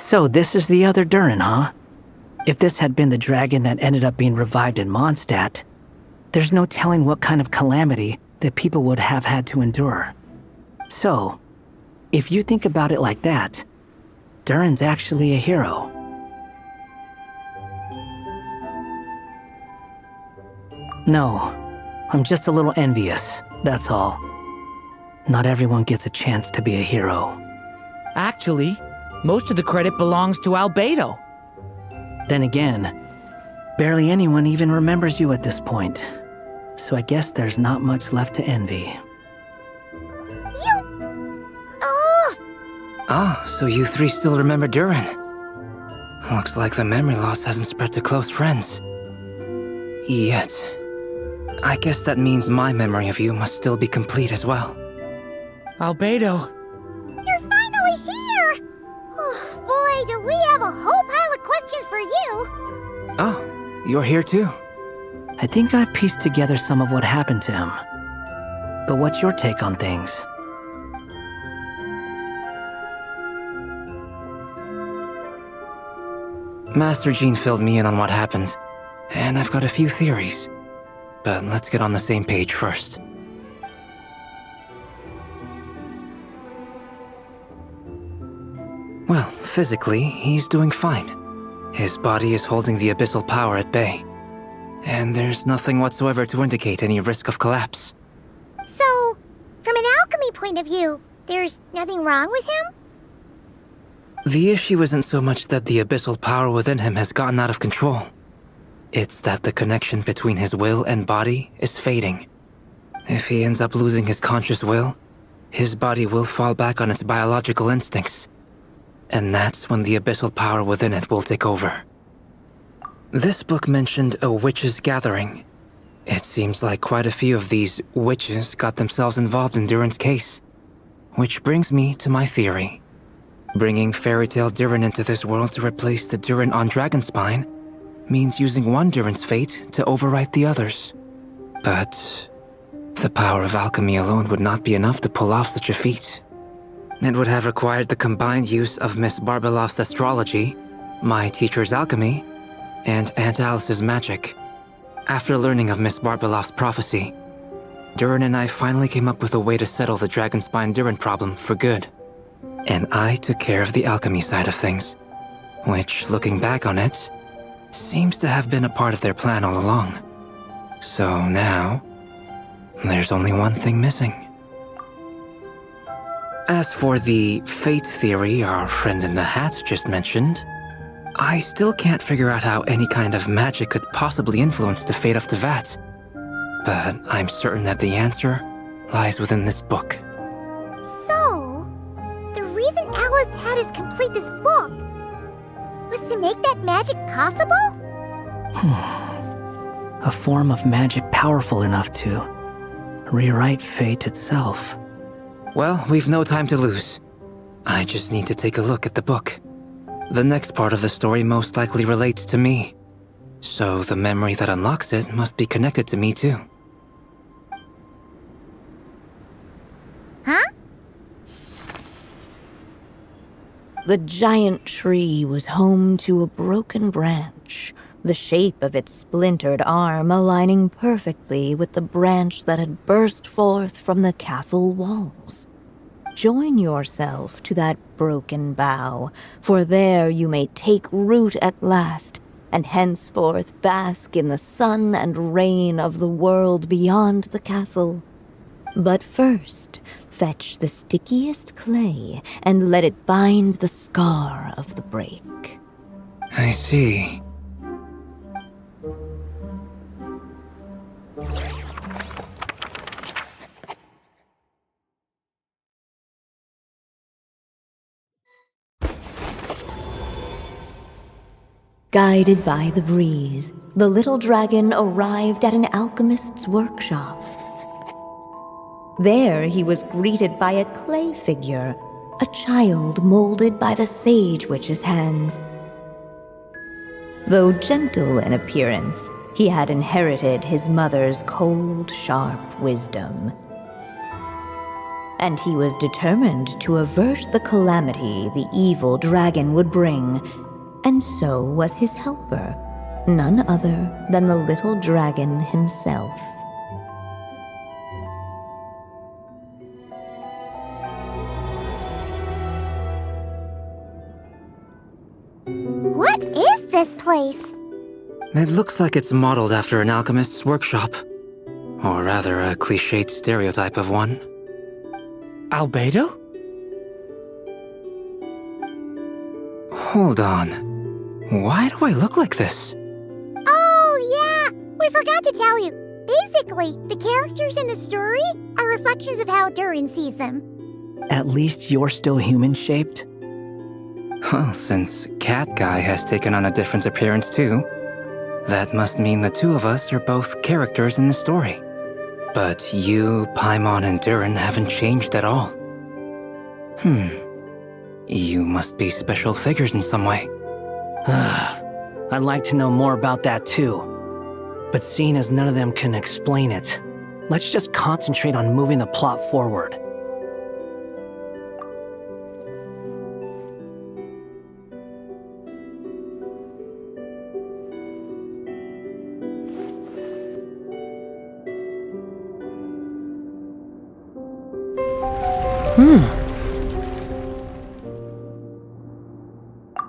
So this is the other Durin, huh? If this had been the dragon that ended up being revived in Mondstadt, there's no telling what kind of calamity that people would have had to endure. So, if you think about it like that, Durin's actually a hero. No, I'm just a little envious, that's all. Not everyone gets a chance to be a hero. Actually, most of the credit belongs to Albedo. Then again, barely anyone even remembers you at this point. So I guess there's not much left to envy. Ah, so you three still remember Durin. Looks like the memory loss hasn't spread to close friends. Yet. I guess that means my memory of you must still be complete as well. Albedo. You're finally here! Oh, boy, do we have a whole pile of questions for you! Oh, you're here too? I think I've pieced together some of what happened to him. But what's your take on things? Master Jean filled me in on what happened, and I've got a few theories. But let's get on the same page first. Well, physically, he's doing fine. His body is holding the abyssal power at bay. And there's nothing whatsoever to indicate any risk of collapse. So, from an alchemy point of view, there's nothing wrong with him? The issue isn't so much that the abyssal power within him has gotten out of control. It's that the connection between his will and body is fading. If he ends up losing his conscious will, his body will fall back on its biological instincts. And that's when the abyssal power within it will take over. This book mentioned a witches' gathering. It seems like quite a few of these witches got themselves involved in Durin's case. Which brings me to my theory. Bringing Fairy Tale Durin into this world to replace the Durin on Dragonspine means using one Durin's fate to overwrite the others. But the power of alchemy alone would not be enough to pull off such a feat. It would have required the combined use of Miss Barbeloff's astrology, my teacher's alchemy, and Aunt Alice's magic. After learning of Miss Barbeloff's prophecy, Durin and I finally came up with a way to settle the Dragonspine Durin problem for good. And I took care of the alchemy side of things, which, looking back on it, seems to have been a part of their plan all along. So now, there's only one thing missing. As for the fate theory our friend in the hat just mentioned, I still can't figure out how any kind of magic could possibly influence the fate of Tevat. But I'm certain that the answer lies within this book. So, the reason Alice had us complete this book was to make that magic possible? A form of magic powerful enough to rewrite fate itself. Well, we've no time to lose. I just need to take a look at the book. The next part of the story most likely relates to me. So the memory that unlocks it must be connected to me too. Huh? The giant tree was home to a broken branch, the shape of its splintered arm aligning perfectly with the branch that had burst forth from the castle walls. Join yourself to that broken bough, for there you may take root at last, and henceforth bask in the sun and rain of the world beyond the castle. But first, fetch the stickiest clay and let it bind the scar of the break. I see. Guided by the breeze, the little dragon arrived at an alchemist's workshop. There he was greeted by a clay figure, a child molded by the sage witch's hands. Though gentle in appearance, he had inherited his mother's cold, sharp wisdom. and he was determined to avert the calamity the evil dragon would bring, and so was his helper, none other than the little dragon himself. What is this place? It looks like it's modeled after an alchemist's workshop. Or rather, a cliched stereotype of one. Albedo? Hold on. Why do I look like this? Oh, yeah! We forgot to tell you. Basically, the characters in the story are reflections of how Durin sees them. At least you're still human-shaped? Well, since Cat Guy has taken on a different appearance too, that must mean the two of us are both characters in the story. But you, Paimon, and Durin haven't changed at all. You must be special figures in some way. I'd like to know more about that too. But seeing as none of them can explain it, let's just concentrate on moving the plot forward.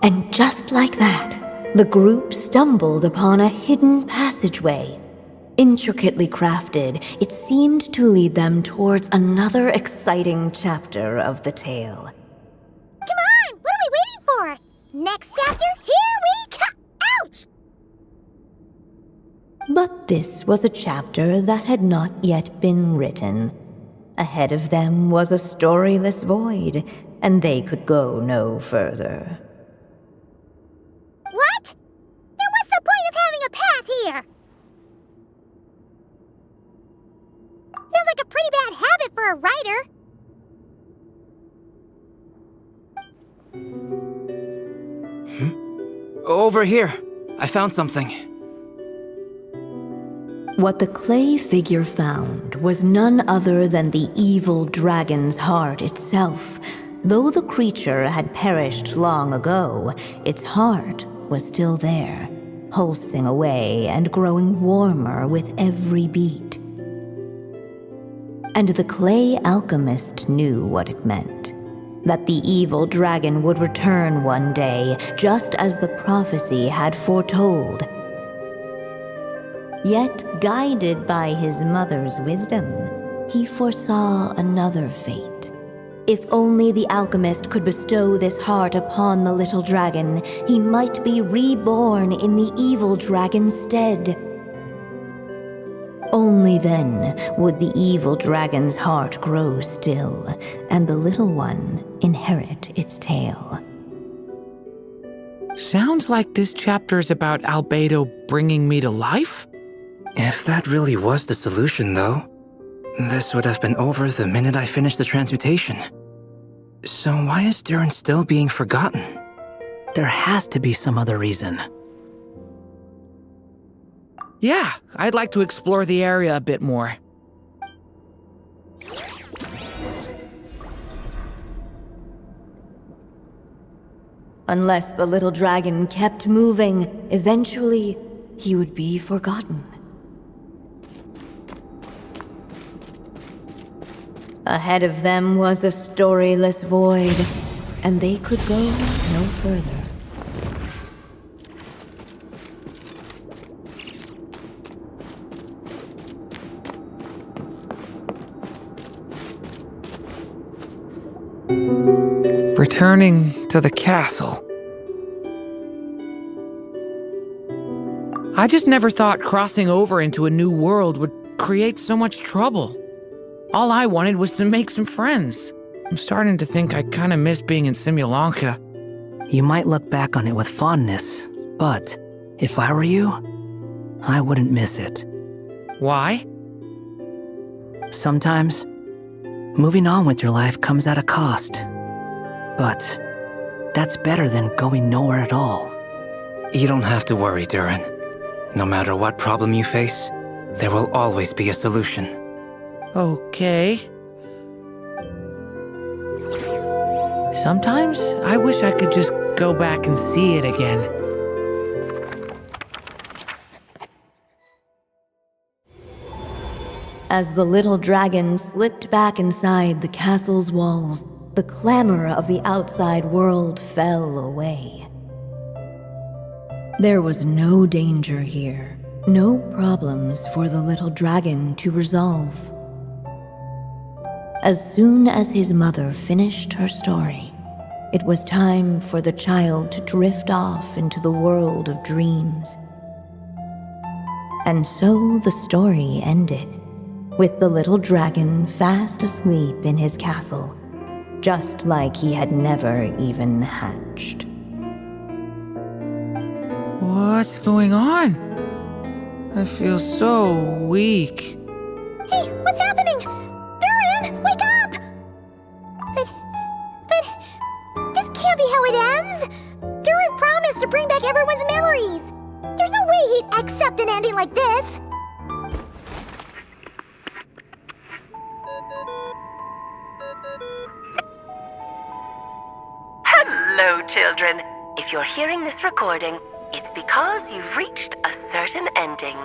And just like that, the group stumbled upon a hidden passageway. Intricately crafted, it seemed to lead them towards another exciting chapter of the tale. Come on! What are we waiting for? Next chapter, here we come! Ouch! But this was a chapter that had not yet been written. Ahead of them was a storyless void, and they could go no further. What? Then what's the point of having a path here? Sounds like a pretty bad habit for a writer. Over here! I found something. What the clay figure found was none other than the evil dragon's heart itself. Though the creature had perished long ago, its heart was still there, pulsing away and growing warmer with every beat. And the clay alchemist knew what it meant. That the evil dragon would return one day, just as the prophecy had foretold. Yet, guided by his mother's wisdom, he foresaw another fate. If only the alchemist could bestow this heart upon the little dragon, he might be reborn in the evil dragon's stead. Only then would the evil dragon's heart grow still, and the little one inherit its tale. Sounds like this chapter's about Albedo bringing me to life? If that really was the solution, though, this would have been over the minute I finished the transmutation. So why is Durin still being forgotten? There has to be some other reason. Yeah, I'd like to explore the area a bit more. Unless the little dragon kept moving, eventually he would be forgotten. Ahead of them was a storyless void, and they could go no further. Returning to the castle. I just never thought crossing over into a new world would create so much trouble. All I wanted was to make some friends. I'm starting to think I kinda miss being in Simulanka. You might look back on it with fondness, but if I were you, I wouldn't miss it. Why? Sometimes, moving on with your life comes at a cost. But that's better than going nowhere at all. You don't have to worry, Durin. No matter what problem you face, there will always be a solution. Okay. Sometimes I wish I could just go back and see it again. As the little dragon slipped back inside the castle's walls, the clamor of the outside world fell away. There was no danger here, no problems for the little dragon to resolve. As soon as his mother finished her story, it was time for the child to drift off into the world of dreams. And so the story ended, with the little dragon fast asleep in his castle, just like he had never even hatched. What's going on? I feel so weak. Hey, what's happening? Durin, wake up! But, this can't be how it ends. Durin promised to bring back everyone's memories. There's no way he'd accept an ending like this. Hello, children. If you're hearing this recording, it's because you've reached a certain ending.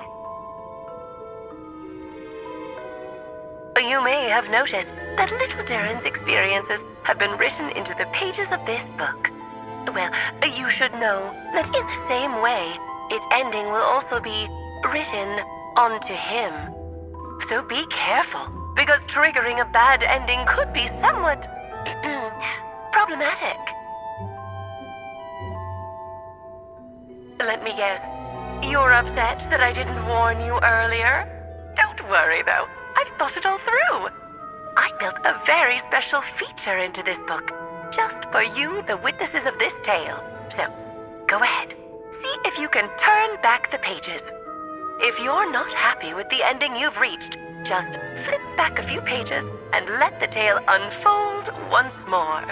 You may have noticed that little Durin's experiences have been written into the pages of this book. Well, you should know that in the same way, its ending will also be written onto him. So be careful, because triggering a bad ending could be somewhat problematic. Let me guess, you're upset that I didn't warn you earlier? Don't worry though, I've thought it all through. I built a very special feature into this book, just for you, the witnesses of this tale. So, go ahead, see if you can turn back the pages. If you're not happy with the ending you've reached, just flip back a few pages and let the tale unfold once more.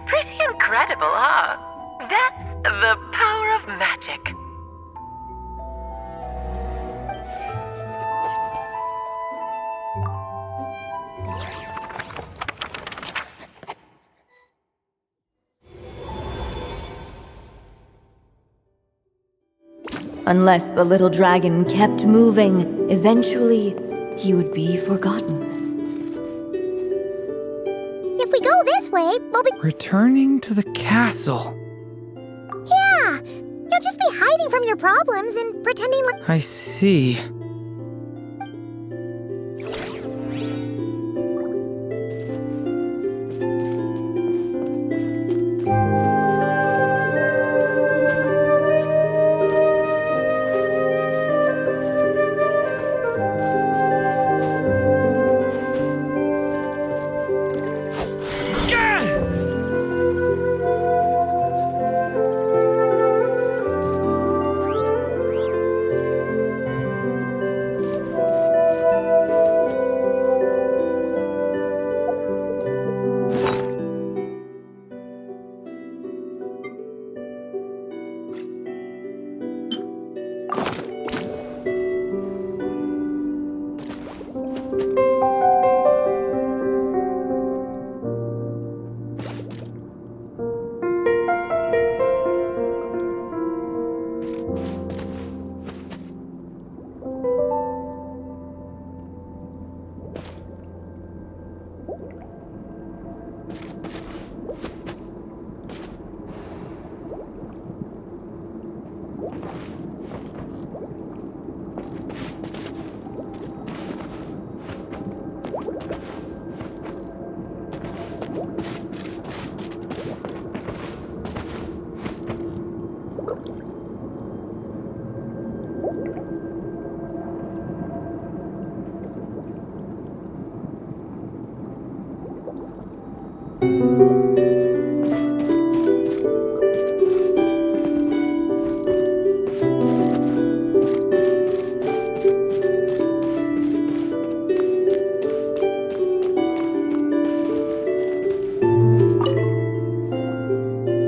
Pretty incredible, huh? That's the power of magic. Unless the little dragon kept moving, eventually he would be forgotten. If we go this way, we'll be... Returning to the castle. Yeah! You'll just be hiding from your problems and pretending like... I see.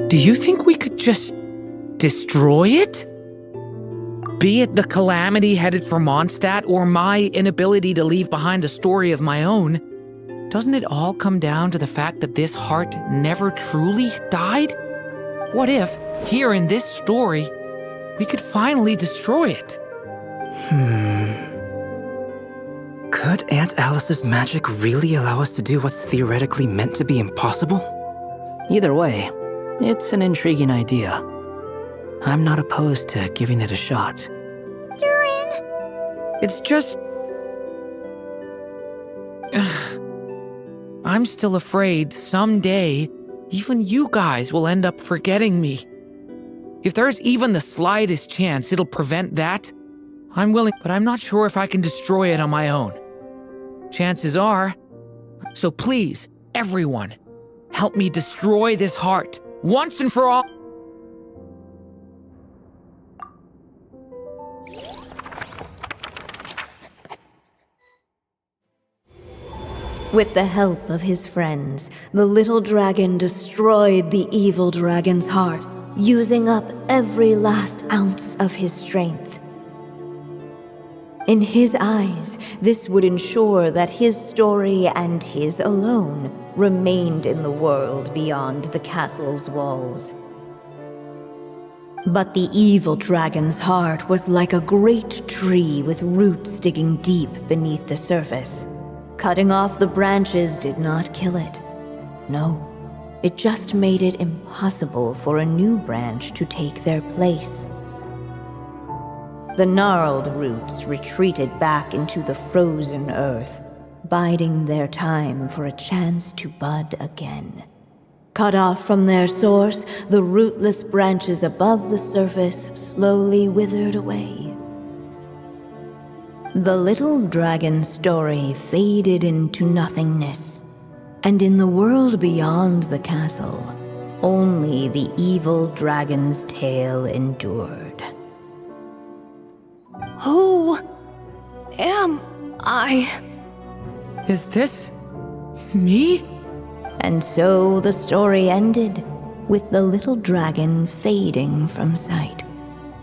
Do you think we could just destroy it? Be it the calamity headed for Mondstadt or my inability to leave behind a story of my own, doesn't it all come down to the fact that this heart never truly died? What if, here in this story, we could finally destroy it? Could Aunt Alice's magic really allow us to do what's theoretically meant to be impossible? Either way, it's an intriguing idea. I'm not opposed to giving it a shot. Durin! It's just... I'm still afraid someday even you guys will end up forgetting me. If there's even the slightest chance it'll prevent that, I'm willing, but I'm not sure if I can destroy it on my own. Chances are. So please, everyone, help me destroy this heart, once and for all. With the help of his friends, the little dragon destroyed the evil dragon's heart, using up every last ounce of his strength. In his eyes, this would ensure that his story and his alone remained in the world beyond the castle's walls. But the evil dragon's heart was like a great tree with roots digging deep beneath the surface. Cutting off the branches did not kill it. No, it just made it impossible for a new branch to take their place. The gnarled roots retreated back into the frozen earth, biding their time for a chance to bud again. Cut off from their source, the rootless branches above the surface slowly withered away. The little dragon story faded into nothingness, and in the world beyond the castle, only the evil dragon's tale endured. Who am I? Is this me? And so the story ended, with the little dragon fading from sight,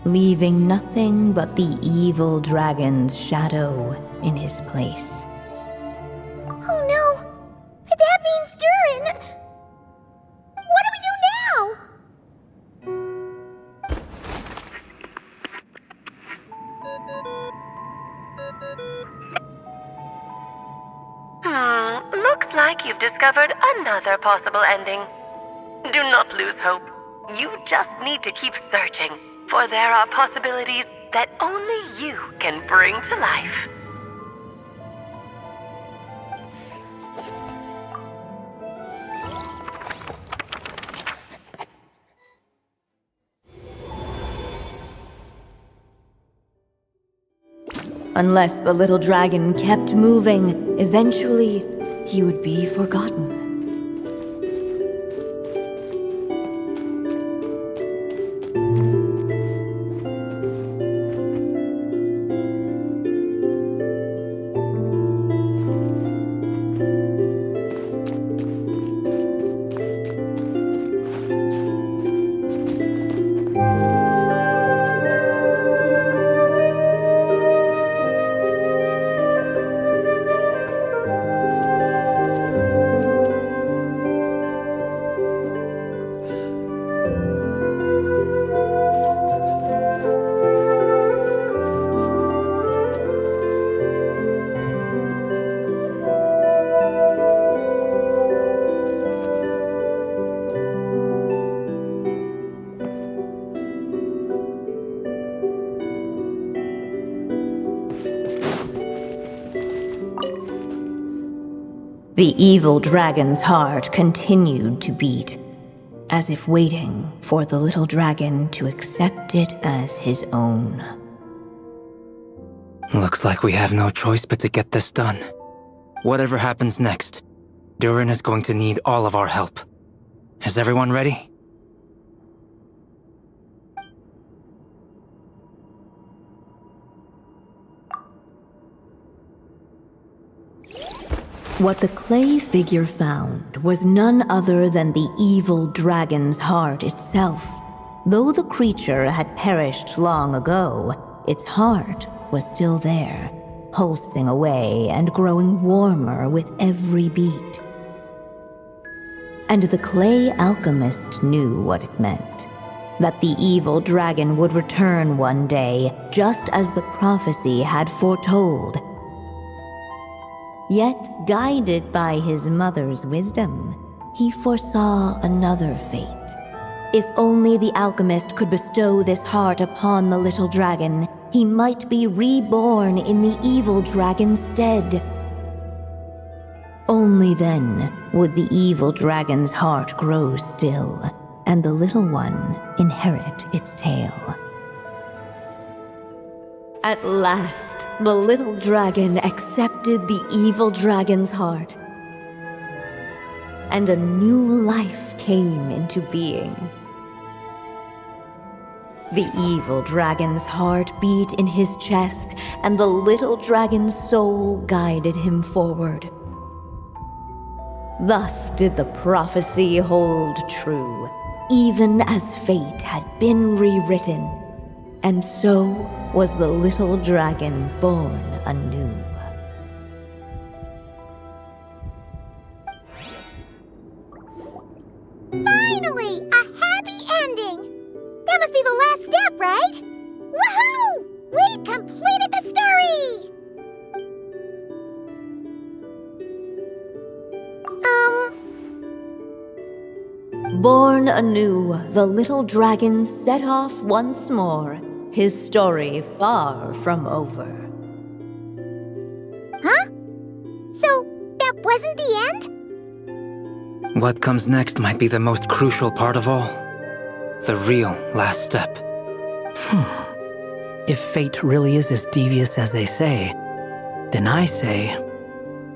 leaving nothing but the evil dragon's shadow in his place. Oh no! That means Durin! What do we do now? Looks like you've discovered another possible ending. Do not lose hope. You just need to keep searching, for there are possibilities that only you can bring to life. Unless the little dragon kept moving, eventually he would be forgotten. The evil dragon's heart continued to beat, as if waiting for the little dragon to accept it as his own. Looks like we have no choice but to get this done. Whatever happens next, Durin is going to need all of our help. Is everyone ready? What the clay figure found was none other than the evil dragon's heart itself. Though the creature had perished long ago, its heart was still there, pulsing away and growing warmer with every beat. And the clay alchemist knew what it meant. That the evil dragon would return one day, just as the prophecy had foretold. Yet, guided by his mother's wisdom, he foresaw another fate. If only the alchemist could bestow this heart upon the little dragon, he might be reborn in the evil dragon's stead. Only then would the evil dragon's heart grow still, and the little one inherit its tale. At last, the little dragon accepted the evil dragon's heart, and a new life came into being. The evil dragon's heart beat in his chest, and the little dragon's soul guided him forward. Thus did the prophecy hold true, even as fate had been rewritten, and so was the little dragon born anew. Finally! A happy ending! That must be the last step, right? Woohoo! We completed the story! Born anew, the little dragon set off once more, his story far from over. Huh? So, that wasn't the end? What comes next might be the most crucial part of all. The real last step. If fate really is as devious as they say, then I say,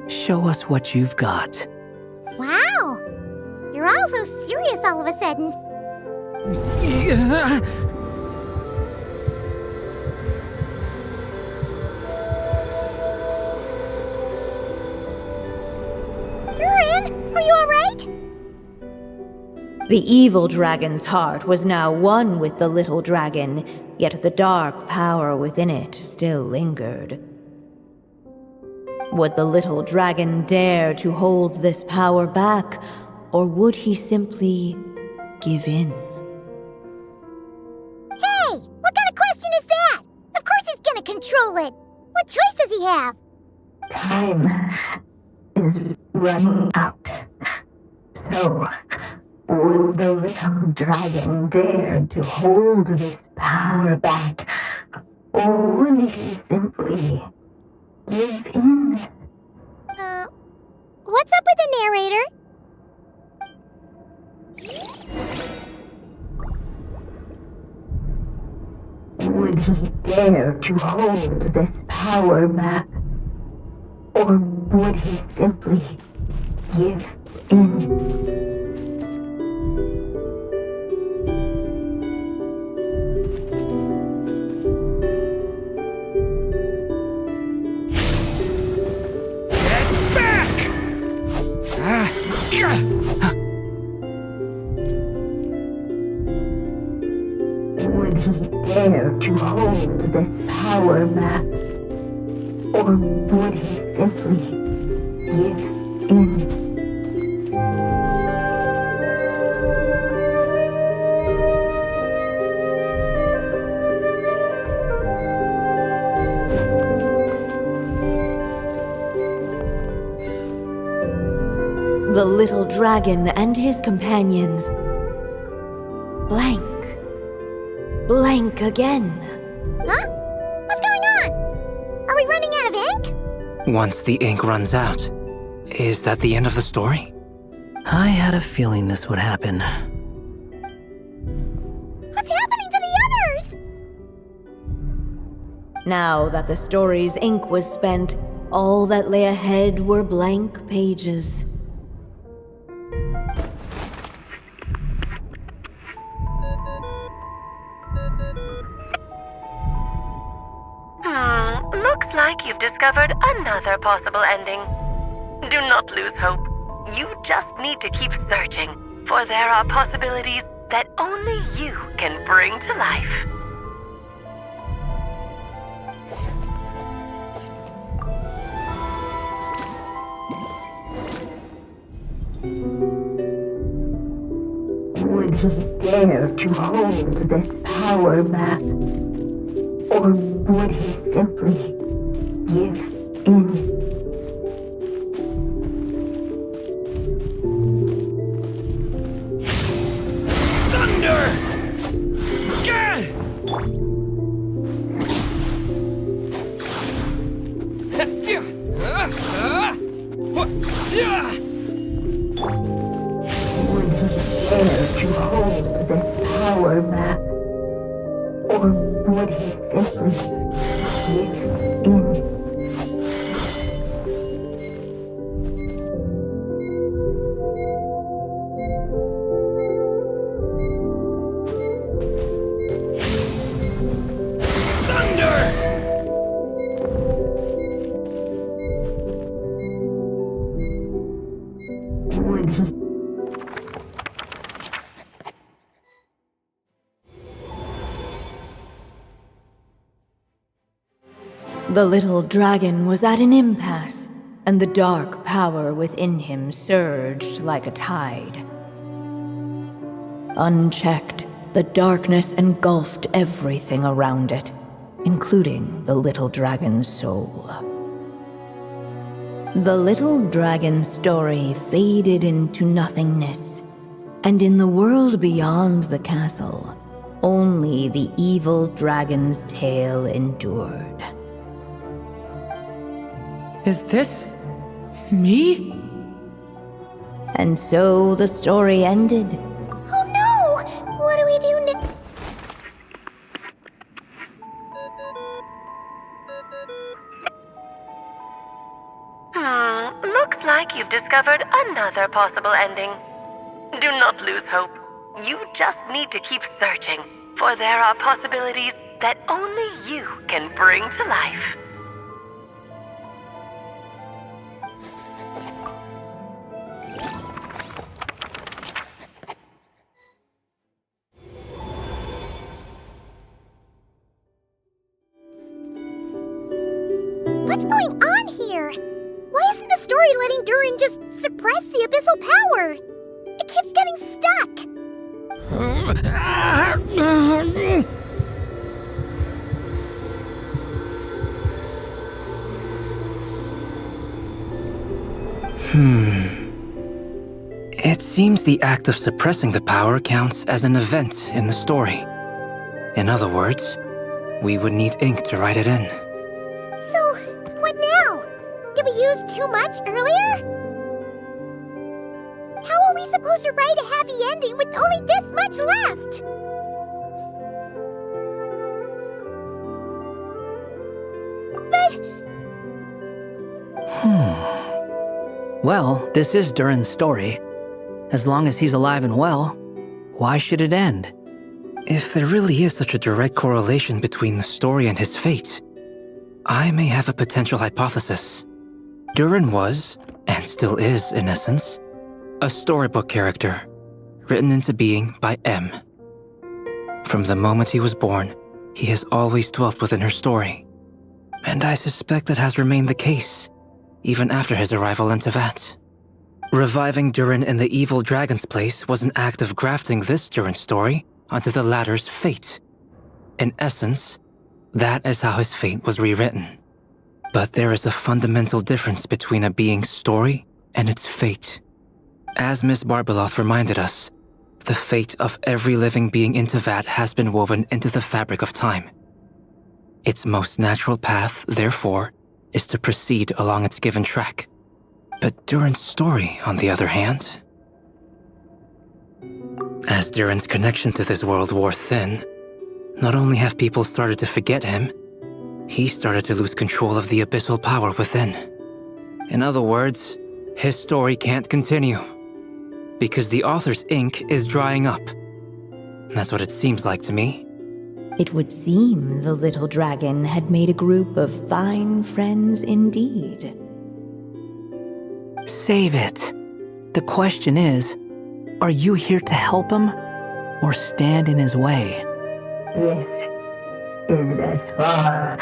show us what you've got. Wow! You're all so serious all of a sudden. Durin, are you alright? The evil dragon's heart was now one with the little dragon, yet the dark power within it still lingered. Would the little dragon dare to hold this power back, or would he simply give in? Hey! What kind of question is that? Of course he's gonna control it! What choice does he have? Time is running out. So, would the little dragon dare to hold this power back, or would he simply give in? What's up with the narrator? Would he dare to hold this power back, or would he simply give in? Would he dare to hold this power back, or would he simply give in? The little dragon and his companions blank. Blank again. Huh? What's going on? Are we running out of ink? Once the ink runs out, is that the end of the story? I had a feeling this would happen. What's happening to the others? Now that the story's ink was spent, all that lay ahead were blank pages. Looks like you've discovered another possible ending. Do not lose hope. You just need to keep searching, for there are possibilities that only you can bring to life. dare to hold this power map? Or would he simply give in? Would he dare to hold this power map? Or would he simply give in? Would he? The little dragon was at an impasse, and the dark power within him surged like a tide. Unchecked, the darkness engulfed everything around it, including the little dragon's soul. The little dragon's story faded into nothingness, and in the world beyond the castle, only the evil dragon's tale endured. Is this me? And so the story ended. Oh no! What do we do now? Looks like you've discovered another possible ending. Do not lose hope. You just need to keep searching, for there are possibilities that only you can bring to life. What's going on here? Why isn't the story letting Durin just suppress the abyssal power? It keeps getting stuck. It seems the act of suppressing the power counts as an event in the story. In other words, we would need ink to write it in. So, what now? Did we use too much earlier? How are we supposed to write a happy ending with only this much left? But Well, this is Durin's story. As long as he's alive and well, why should it end? If there really is such a direct correlation between the story and his fate, I may have a potential hypothesis. Durin was, and still is in essence, a storybook character, written into being by M. From the moment he was born, he has always dwelt within her story. And I suspect that has remained the case, even after his arrival in Tevat. Reviving Durin in the evil dragon's place was an act of grafting this Durin story onto the latter's fate. In essence, that is how his fate was rewritten. But there is a fundamental difference between a being's story and its fate. As Miss Barbeloth reminded us, the fate of every living being in Tevat has been woven into the fabric of time. Its most natural path, therefore, is to proceed along its given track. But Durin's story, on the other hand... As Durin's connection to this world wore thin, not only have people started to forget him, he started to lose control of the abyssal power within. In other words, his story can't continue, because the author's ink is drying up. That's what it seems like to me. It would seem the little dragon had made a group of fine friends indeed. Save it. The question is, are you here to help him or stand in his way? This is as far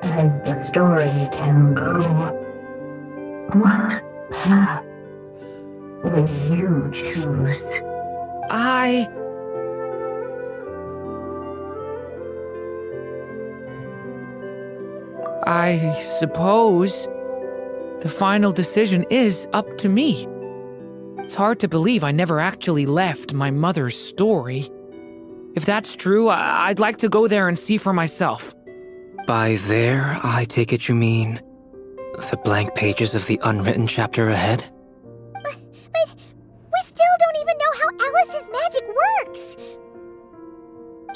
as the story can go. What path will you choose? I suppose the final decision is up to me. It's hard to believe I never actually left my mother's story. If that's true, I'd like to go there and see for myself. By there, I take it you mean the blank pages of the unwritten chapter ahead? But we still don't even know how Alice's magic works.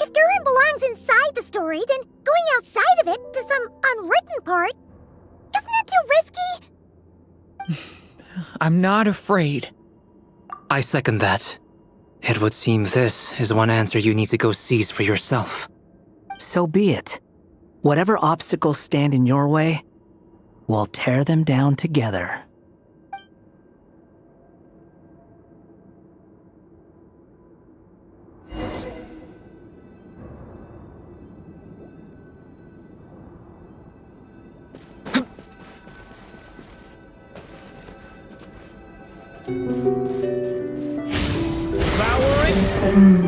If Durin belongs inside the story, then going outside of it to some unwritten part, isn't that too risky? I'm not afraid. I second that. It would seem this is one answer you need to go seize for yourself. So be it. Whatever obstacles stand in your way, we'll tear them down together.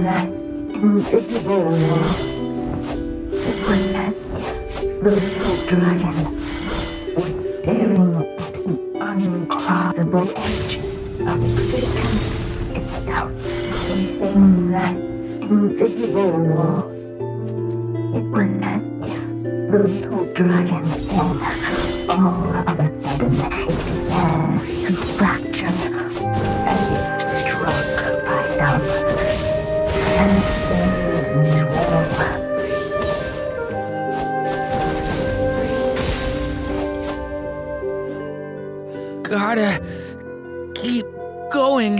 That invisible wall. It was as if the little dragon was staring at the uncrossable edge of existence itself. Within that invisible wall, it was as if the little dragon then all of a sudden began to fracture as if struck by some Gotta keep going.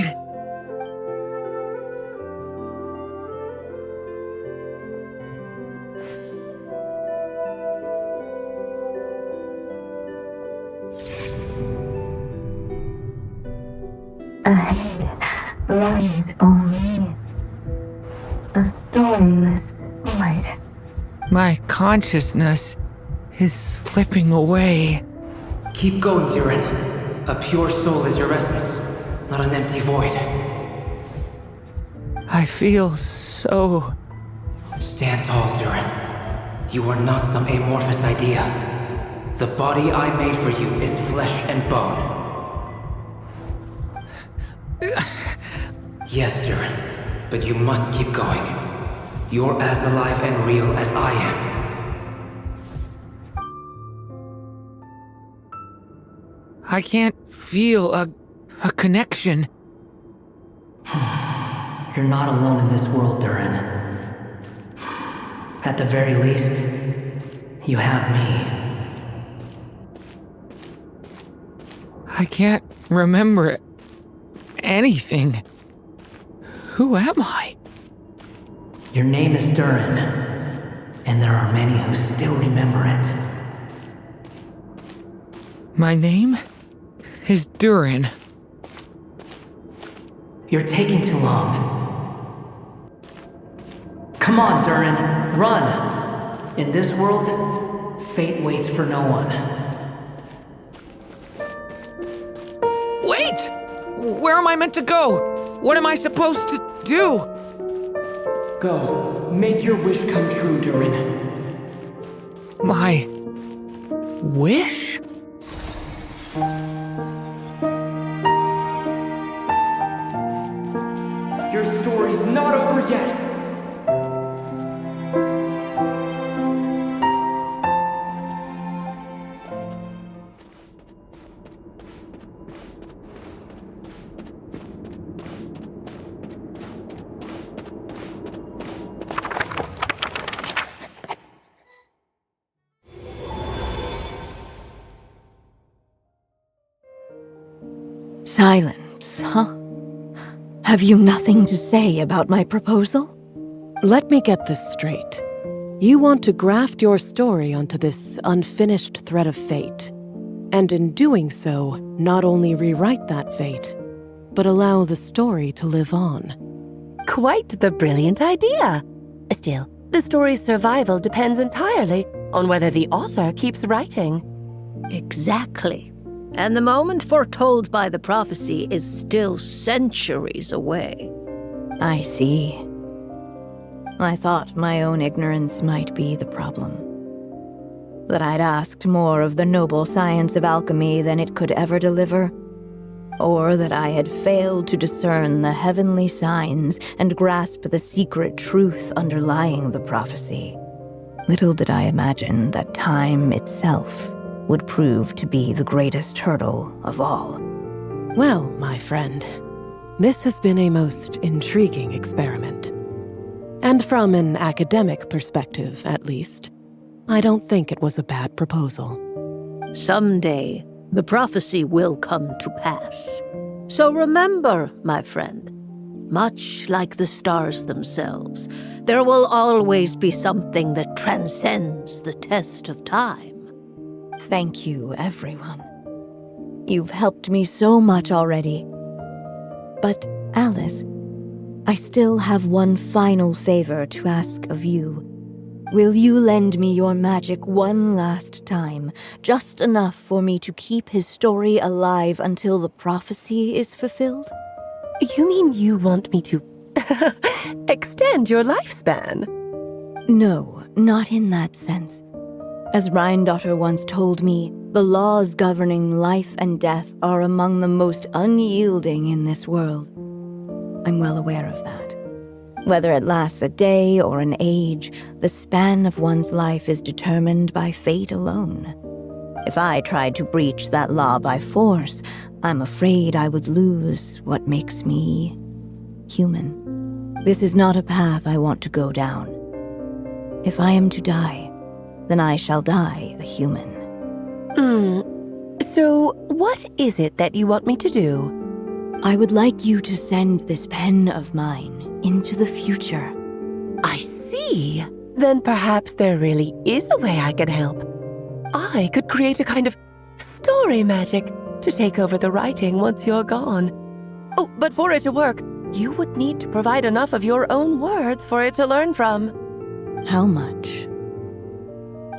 ahead lies only a storyless void. My consciousness is slipping away. Keep going, Durin. A pure soul is your essence, not an empty void. I feel so... Stand tall, Durin. You are not some amorphous idea. The body I made for you is flesh and bone. Yes, Durin, but you must keep going. You're as alive and real as I am. I can't feel a connection. You're not alone in this world, Durin. At the very least, you have me. I can't remember anything. Who am I? Your name is Durin, and there are many who still remember it. My name is Durin. You're taking too long. Come on, Durin, run! In this world, fate waits for no one. Wait! Where am I meant to go? What am I supposed to do? Go, make your wish come true, Durin. My wish? Your story's not over yet! Silence, huh? Have you nothing to say about my proposal? Let me get this straight. You want to graft your story onto this unfinished thread of fate, and in doing so, not only rewrite that fate, but allow the story to live on. Quite the brilliant idea. Still, the story's survival depends entirely on whether the author keeps writing. Exactly. And the moment foretold by the prophecy is still centuries away. I see. I thought my own ignorance might be the problem. That I'd asked more of the noble science of alchemy than it could ever deliver? Or that I had failed to discern the heavenly signs and grasp the secret truth underlying the prophecy? Little did I imagine that time itself would prove to be the greatest hurdle of all. Well, my friend, this has been a most intriguing experiment. And from an academic perspective, at least, I don't think it was a bad proposal. Someday, the prophecy will come to pass. So remember, my friend, much like the stars themselves, there will always be something that transcends the test of time. Thank you, everyone. You've helped me so much already. But, Alice, I still have one final favor to ask of you. Will you lend me your magic one last time, just enough for me to keep his story alive until the prophecy is fulfilled? You mean you want me to extend your lifespan? No, not in that sense. As Rheindotter once told me, the laws governing life and death are among the most unyielding in this world. I'm well aware of that. Whether it lasts a day or an age, the span of one's life is determined by fate alone. If I tried to breach that law by force, I'm afraid I would lose what makes me human. This is not a path I want to go down. If I am to die, then I shall die a human. So what is it that you want me to do? I would like you to send this pen of mine into the future. I see. Then perhaps there really is a way I can help. I could create a kind of story magic to take over the writing once you're gone. Oh, but for it to work, you would need to provide enough of your own words for it to learn from. How much?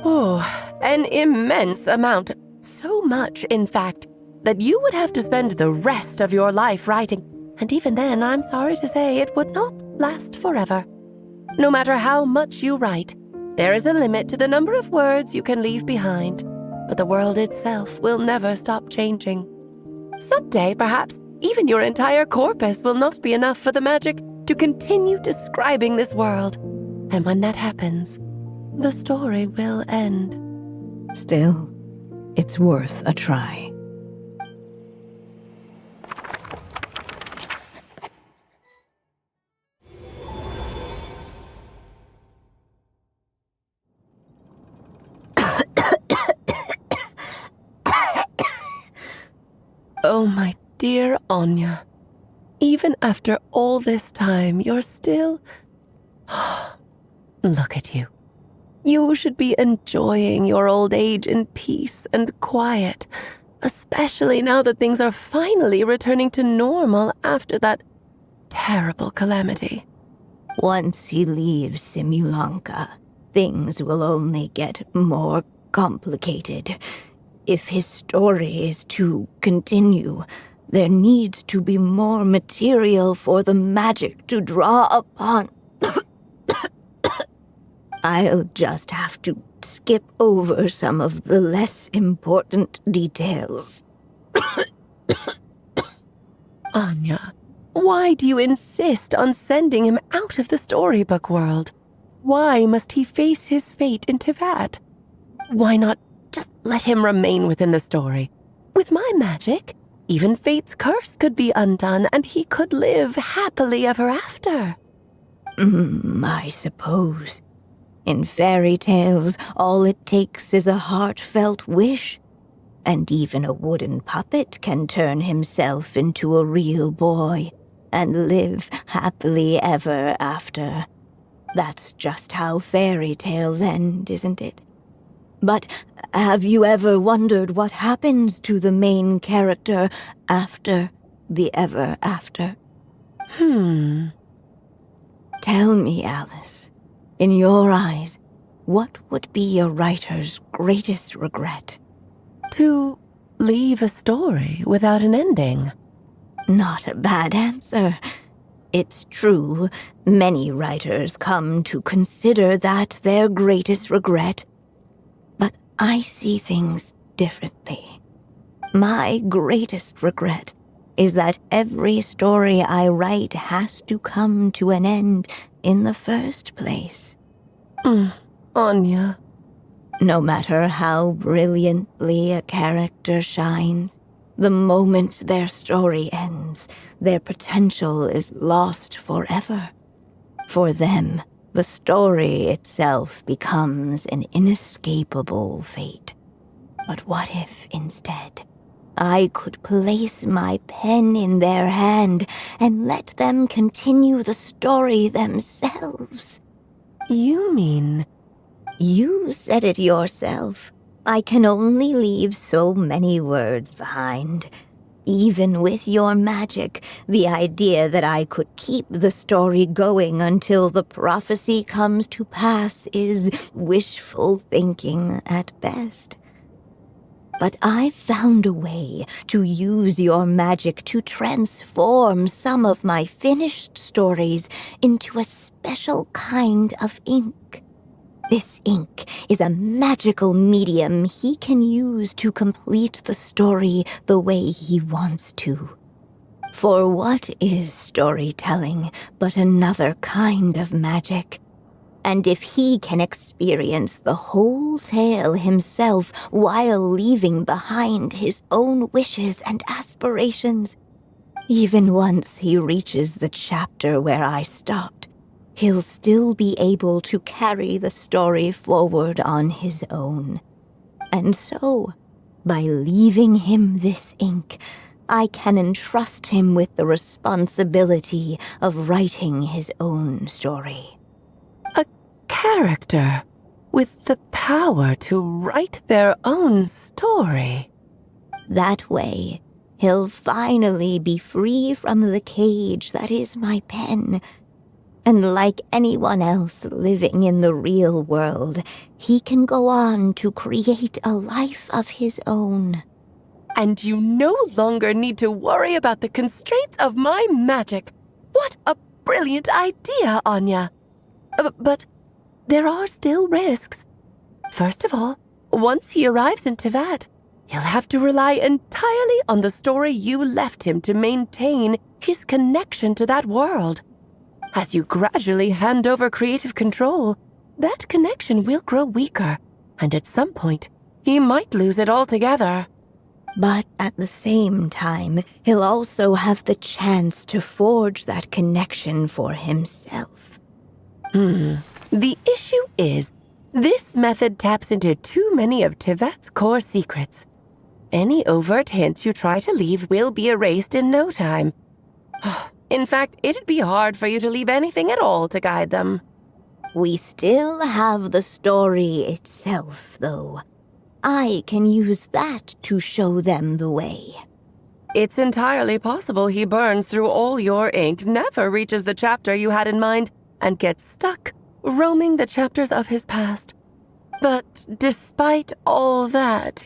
Oh, an immense amount. So much, in fact, that you would have to spend the rest of your life writing. And even then, I'm sorry to say, it would not last forever. No matter how much you write, there is a limit to the number of words you can leave behind. But the world itself will never stop changing. Someday, perhaps, even your entire corpus will not be enough for the magic to continue describing this world. And when that happens, the story will end. Still, it's worth a try. Oh, my dear Anya. Even after all this time, you're still... Look at you. You should be enjoying your old age in peace and quiet, especially now that things are finally returning to normal after that terrible calamity. Once he leaves Simulanka, things will only get more complicated. If his story is to continue, there needs to be more material for the magic to draw upon. I'll just have to skip over some of the less important details. Anya, why do you insist on sending him out of the storybook world? Why must he face his fate into that? Why not just let him remain within the story? With my magic, even fate's curse could be undone and he could live happily ever after. I suppose. In fairy tales, all it takes is a heartfelt wish. And even a wooden puppet can turn himself into a real boy and live happily ever after. That's just how fairy tales end, isn't it? But have you ever wondered what happens to the main character after the ever after? Tell me, Alice, in your eyes, what would be a writer's greatest regret? To leave a story without an ending. Not a bad answer. It's true, many writers come to consider that their greatest regret. But I see things differently. My greatest regret is that every story I write has to come to an end in the first place. Anya. No matter how brilliantly a character shines, the moment their story ends, their potential is lost forever. For them, the story itself becomes an inescapable fate. But what if, instead, I could place my pen in their hand and let them continue the story themselves? You mean... You said it yourself. I can only leave so many words behind. Even with your magic, the idea that I could keep the story going until the prophecy comes to pass is wishful thinking at best. But I've found a way to use your magic to transform some of my finished stories into a special kind of ink. This ink is a magical medium he can use to complete the story the way he wants to. For what is storytelling but another kind of magic? And if he can experience the whole tale himself while leaving behind his own wishes and aspirations, even once he reaches the chapter where I stopped, he'll still be able to carry the story forward on his own. And so, by leaving him this ink, I can entrust him with the responsibility of writing his own story. A character with the power to write their own story. That way, he'll finally be free from the cage that is my pen. And like anyone else living in the real world, he can go on to create a life of his own. And you no longer need to worry about the constraints of my magic. What a brilliant idea, Anya. But there are still risks. First of all, once he arrives in Teyvat, he'll have to rely entirely on the story you left him to maintain his connection to that world. As you gradually hand over creative control, that connection will grow weaker, and at some point, he might lose it altogether. But at the same time, he'll also have the chance to forge that connection for himself. The issue is, this method taps into too many of Teyvat's core secrets. Any overt hints you try to leave will be erased in no time. In fact, it'd be hard for you to leave anything at all to guide them. We still have the story itself, though. I can use that to show them the way. It's entirely possible he burns through all your ink, never reaches the chapter you had in mind, and gets stuck, roaming the chapters of his past. But despite all that,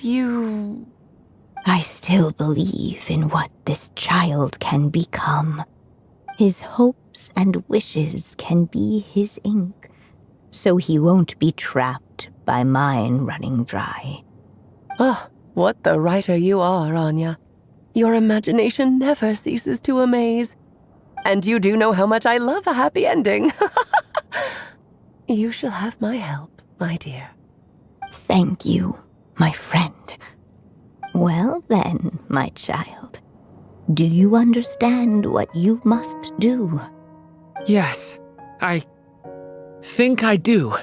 I still believe in what this child can become. His hopes and wishes can be his ink, so he won't be trapped by mine running dry. What the writer you are, Anya. Your imagination never ceases to amaze. And you do know how much I love a happy ending. You shall have my help, my dear. Thank you, my friend. Well then, my child. Do you understand what you must do? Yes, I think I do.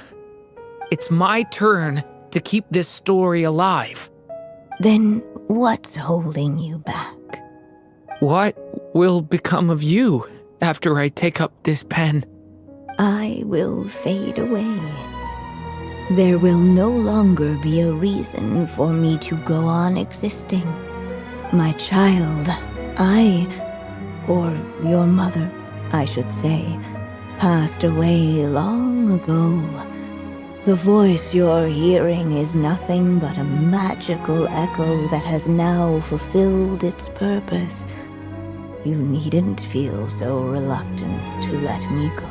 It's my turn to keep this story alive. Then what's holding you back? What will become of you after I take up this pen? I will fade away. There will no longer be a reason for me to go on existing. My child, or your mother, I should say, passed away long ago. The voice you're hearing is nothing but a magical echo that has now fulfilled its purpose. You needn't feel so reluctant to let me go.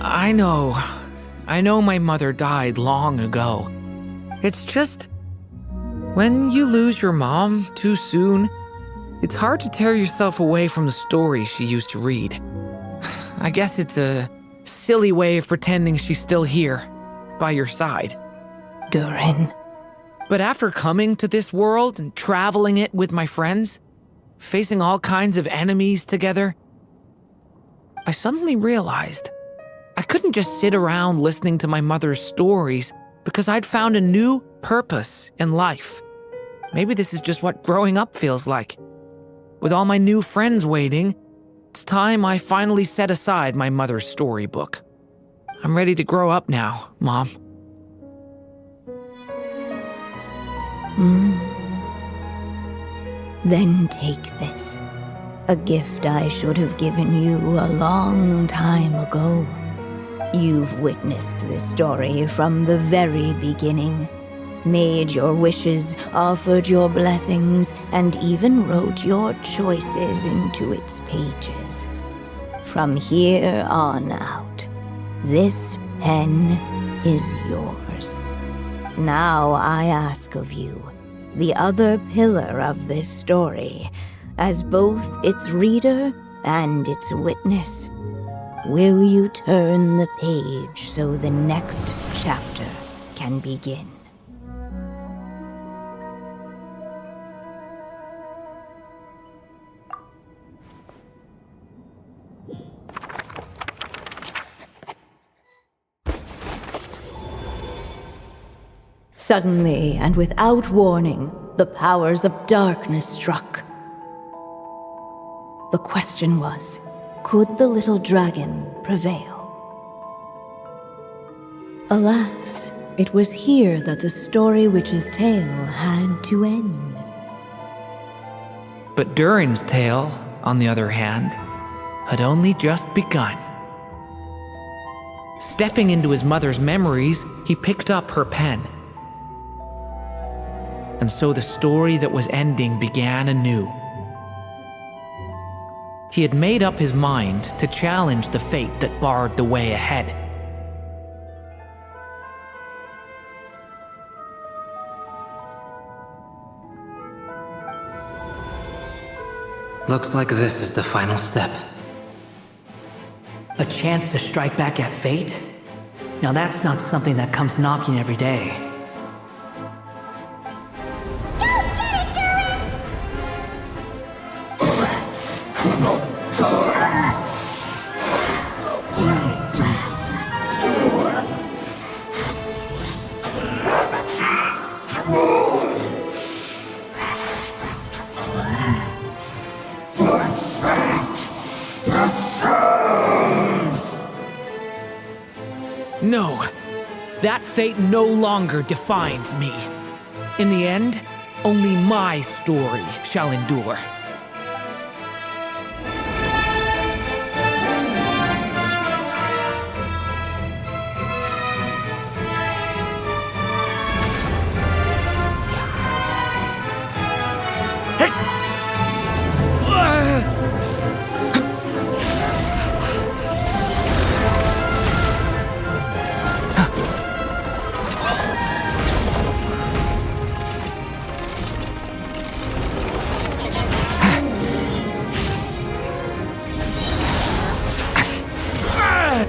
I know my mother died long ago. It's just, when you lose your mom too soon, it's hard to tear yourself away from the stories she used to read. I guess it's a silly way of pretending she's still here, by your side. Durin. But after coming to this world and traveling it with my friends, facing all kinds of enemies together, I suddenly realized I couldn't just sit around listening to my mother's stories because I'd found a new purpose in life. Maybe this is just what growing up feels like. With all my new friends waiting, it's time I finally set aside my mother's storybook. I'm ready to grow up now, Mom. Then take this. A gift I should have given you a long time ago. You've witnessed this story from the very beginning. Made your wishes, offered your blessings, and even wrote your choices into its pages. From here on out, this pen is yours. Now I ask of you, the other pillar of this story, as both its reader and its witness, will you turn the page so the next chapter can begin? Suddenly, and without warning, the powers of darkness struck. The question was, could the little dragon prevail? Alas, it was here that the story witch's tale had to end. But Durin's tale, on the other hand, had only just begun. Stepping into his mother's memories, he picked up her pen. And so the story that was ending began anew. He had made up his mind to challenge the fate that barred the way ahead. Looks like this is the final step. A chance to strike back at fate? Now that's not something that comes knocking every day. No, that fate no longer defines me. In the end, only my story shall endure.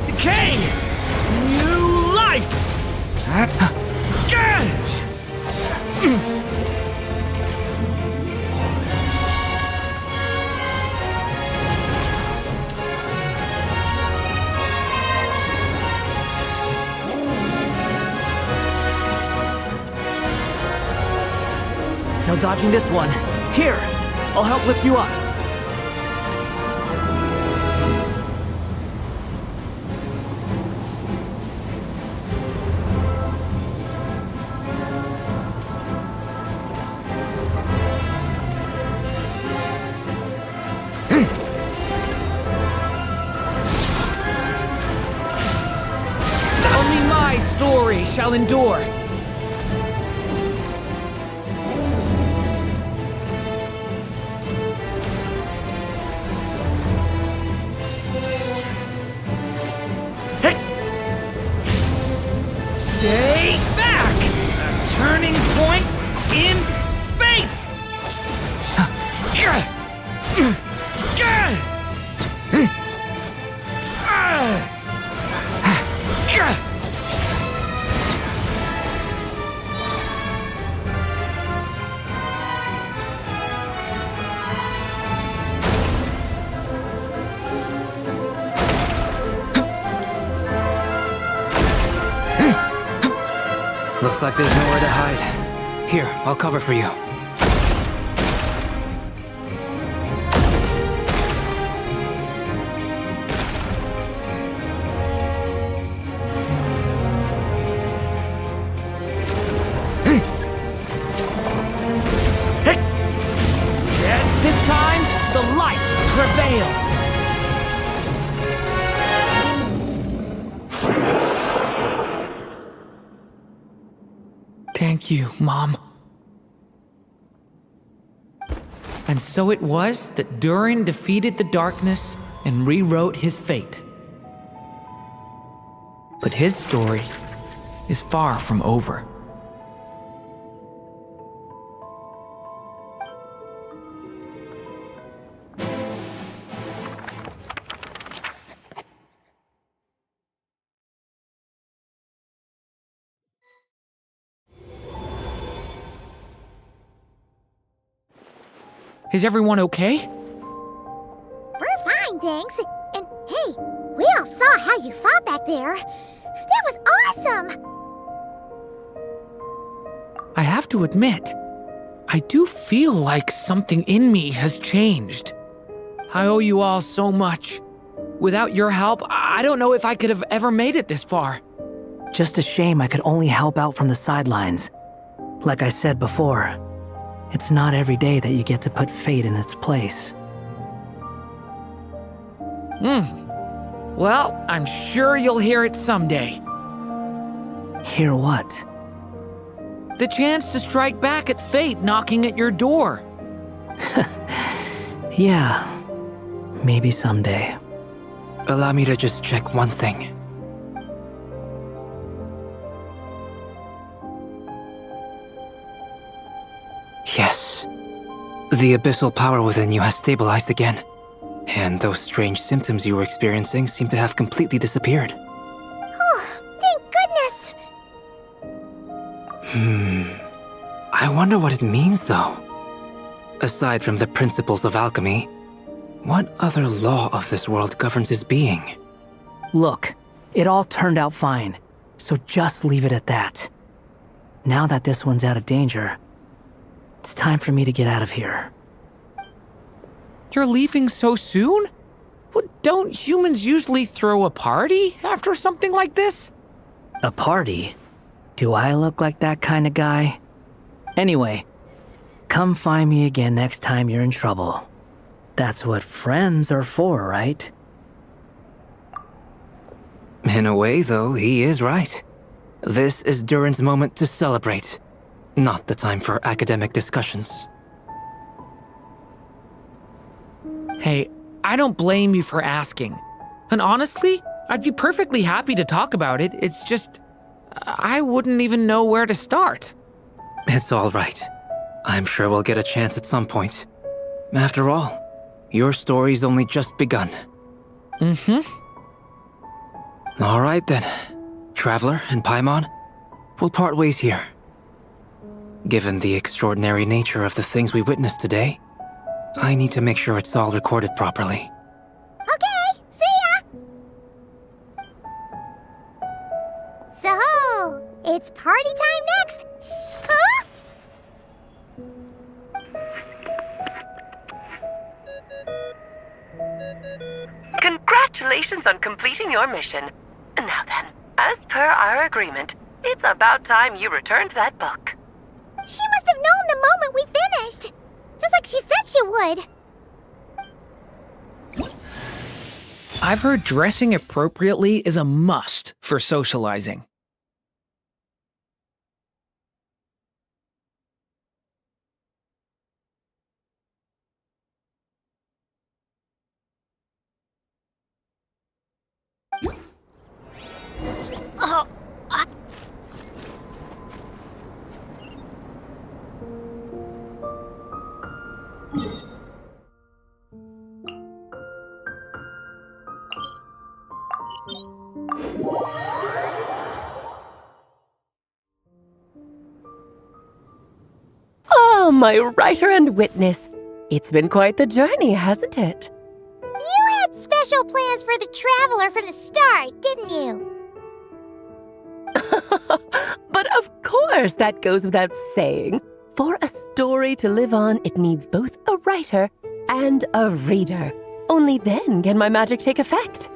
Decay! New life! No dodging this one. Here, I'll help lift you up. Only my story shall endure. Stay back! turning point in fate! Looks like there's nowhere to hide. Here, I'll cover for you. This time, the light prevails! Thank you, Mom. And so it was that Durin defeated the darkness and rewrote his fate. But his story is far from over. Is everyone okay? We're fine, thanks. And hey, we all saw how you fought back there. That was awesome! I have to admit, I do feel like something in me has changed. I owe you all so much. Without your help, I don't know if I could have ever made it this far. Just a shame I could only help out from the sidelines. Like I said before, it's not every day that you get to put fate in its place. Well, I'm sure you'll hear it someday. Hear what? The chance to strike back at fate knocking at your door. Yeah, maybe someday. Allow me to just check one thing. Yes. The abyssal power within you has stabilized again. And those strange symptoms you were experiencing seem to have completely disappeared. Oh, thank goodness! I wonder what it means, though. Aside from the principles of alchemy, what other law of this world governs his being? Look, it all turned out fine, so just leave it at that. Now that this one's out of danger, it's time for me to get out of here. You're leaving so soon? Don't humans usually throw a party after something like this? A party? Do I look like that kind of guy? Anyway, come find me again next time you're in trouble. That's what friends are for, right? In a way, though, he is right. This is Durin's moment to celebrate, not the time for academic discussions. Hey, I don't blame you for asking. And honestly, I'd be perfectly happy to talk about it. It's just, I wouldn't even know where to start. It's all right. I'm sure we'll get a chance at some point. After all, your story's only just begun. All right then. Traveler and Paimon, we'll part ways here. Given the extraordinary nature of the things we witnessed today, I need to make sure it's all recorded properly. Okay, see ya! So, it's party time next? Huh? Congratulations on completing your mission. Now then, as per our agreement, it's about time you returned that book. She must have known the moment we finished! Just like she said she would! I've heard dressing appropriately is a must for socializing. my writer and witness. It's been quite the journey, hasn't it? You had special plans for the traveler from the start, didn't you? But of course, that goes without saying. For a story to live on, it needs both a writer and a reader. Only then can my magic take effect.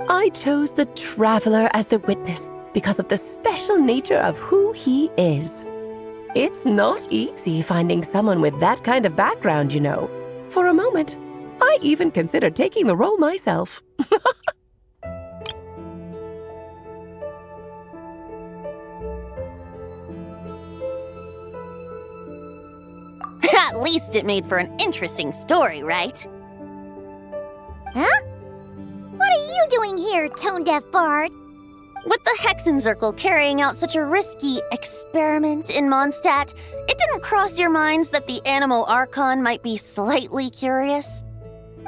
I chose the traveler as the witness because of the special nature of who he is. It's not easy finding someone with that kind of background, you know. For a moment, I even considered taking the role myself. At least it made for an interesting story, right? Huh? What are you doing here, tone-deaf bard? With the Hexenzirkel carrying out such a risky experiment in Mondstadt, it didn't cross your minds that the Animo Archon might be slightly curious?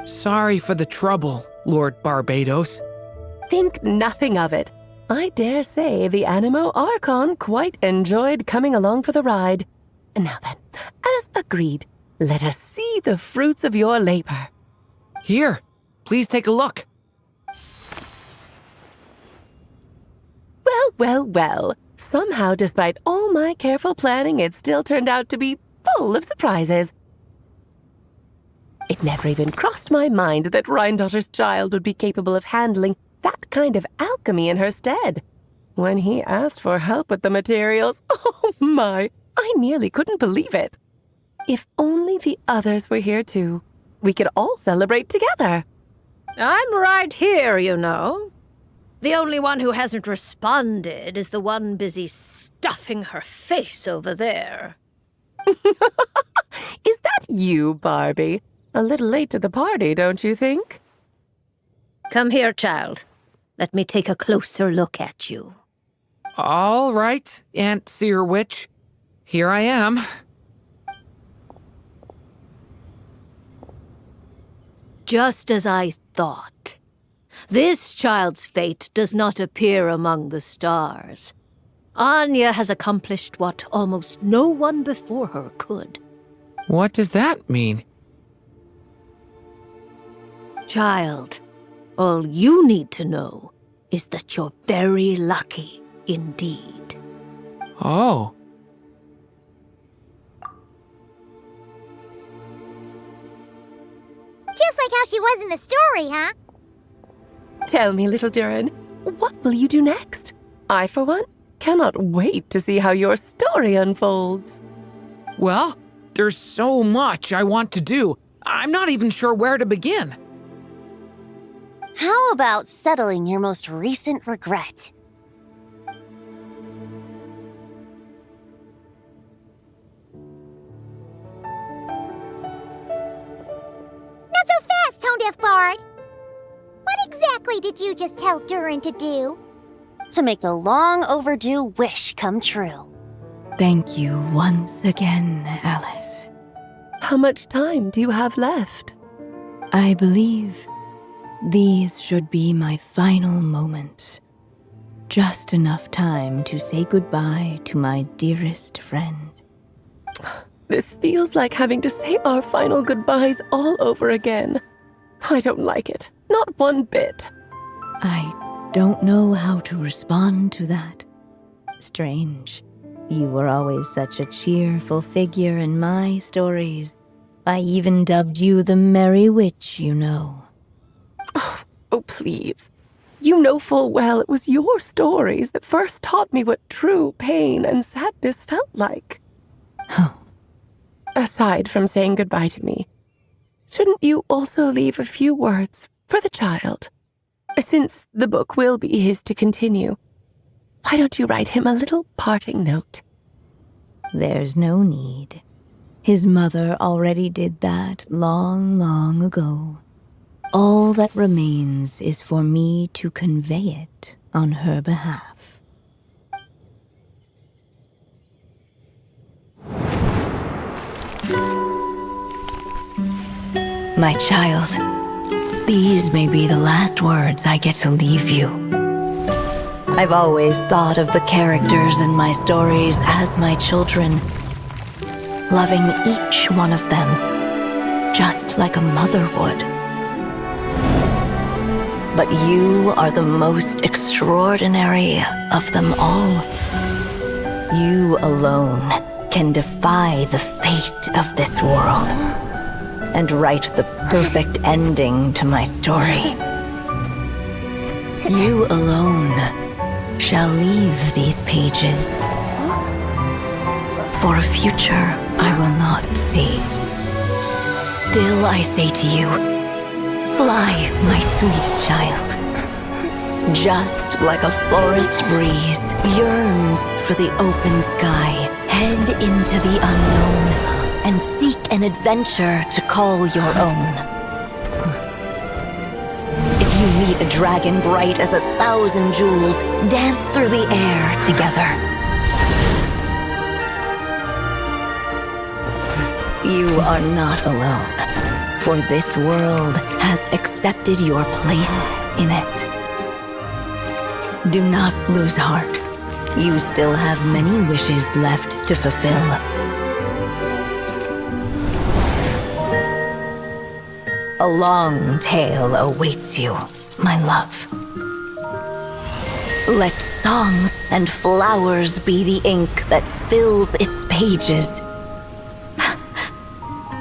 Sorry for the trouble, Lord Barbados. Think nothing of it. I dare say the Animo Archon quite enjoyed coming along for the ride. Now then, as agreed, let us see the fruits of your labor. Here, please take a look. Well. Somehow, despite all my careful planning, it still turned out to be full of surprises. It never even crossed my mind that Rhindotter's child would be capable of handling that kind of alchemy in her stead. When he asked for help with the materials, oh my, I nearly couldn't believe it. If only the others were here too, we could all celebrate together. I'm right here, you know. The only one who hasn't responded is the one busy stuffing her face over there. Is that you, Barbie? A little late to the party, don't you think? Come here, child. Let me take a closer look at you. All right, Aunt Seer Witch. Here I am. Just as I thought. This child's fate does not appear among the stars. Anya has accomplished what almost no one before her could. What does that mean? Child, all you need to know is that you're very lucky indeed. Oh. Just like how she was in the story, huh? Tell me, little Durin, what will you do next? I, for one, cannot wait to see how your story unfolds. Well, there's so much I want to do. I'm not even sure where to begin. How about settling your most recent regret? Not so fast, tone-deaf bard! What exactly did you just tell Durin to do? To make a long overdue wish come true. Thank you once again, Alice. How much time do you have left? I believe these should be my final moments. Just enough time to say goodbye to my dearest friend. This feels like having to say our final goodbyes all over again. I don't like it. Not one bit. I don't know how to respond to that. Strange. You were always such a cheerful figure in my stories. I even dubbed you the Merry Witch, you know. Oh, please. You know full well it was your stories that first taught me what true pain and sadness felt like. Oh. Aside from saying goodbye to me, shouldn't you also leave a few words for the child? Since the book will be his to continue, why don't you write him a little parting note? There's no need. His mother already did that long, long ago. All that remains is for me to convey it on her behalf. My child, these may be the last words I get to leave you. I've always thought of the characters in my stories as my children. loving each one of them, just like a mother would. But you are the most extraordinary of them all. You alone can defy the fate of this world and write the perfect ending to my story. You alone shall leave these pages for a future I will not see. Still I say to you, fly, my sweet child. Just like a forest breeze yearns for the open sky, head into the unknown and seek an adventure to call your own. If you meet a dragon bright as 1,000 jewels, dance through the air together. You are not alone, for this world has accepted your place in it. Do not lose heart. You still have many wishes left to fulfill. A long tale awaits you, my love. Let songs and flowers be the ink that fills its pages.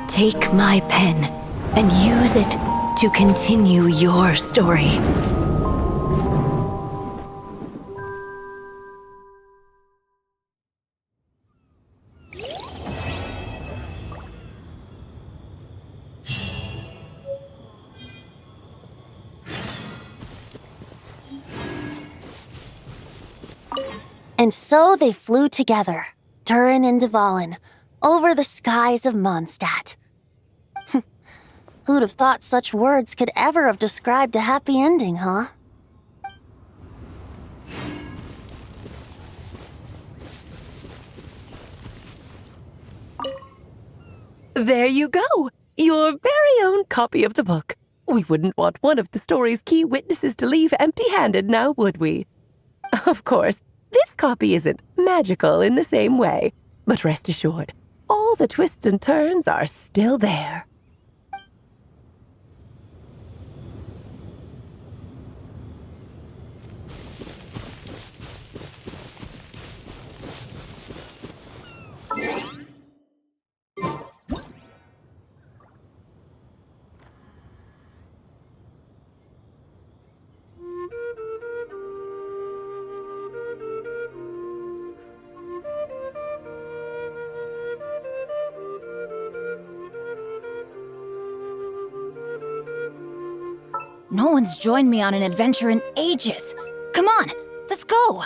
Take my pen and use it to continue your story. And so they flew together, Durin and Dvalin, over the skies of Mondstadt. Who'd have thought such words could ever have described a happy ending, huh? There you go! Your very own copy of the book. We wouldn't want one of the story's key witnesses to leave empty-handed now, would we? Of course, this copy isn't magical in the same way, but rest assured, all the twists and turns are still there. No one's joined me on an adventure in ages. Come on, let's go!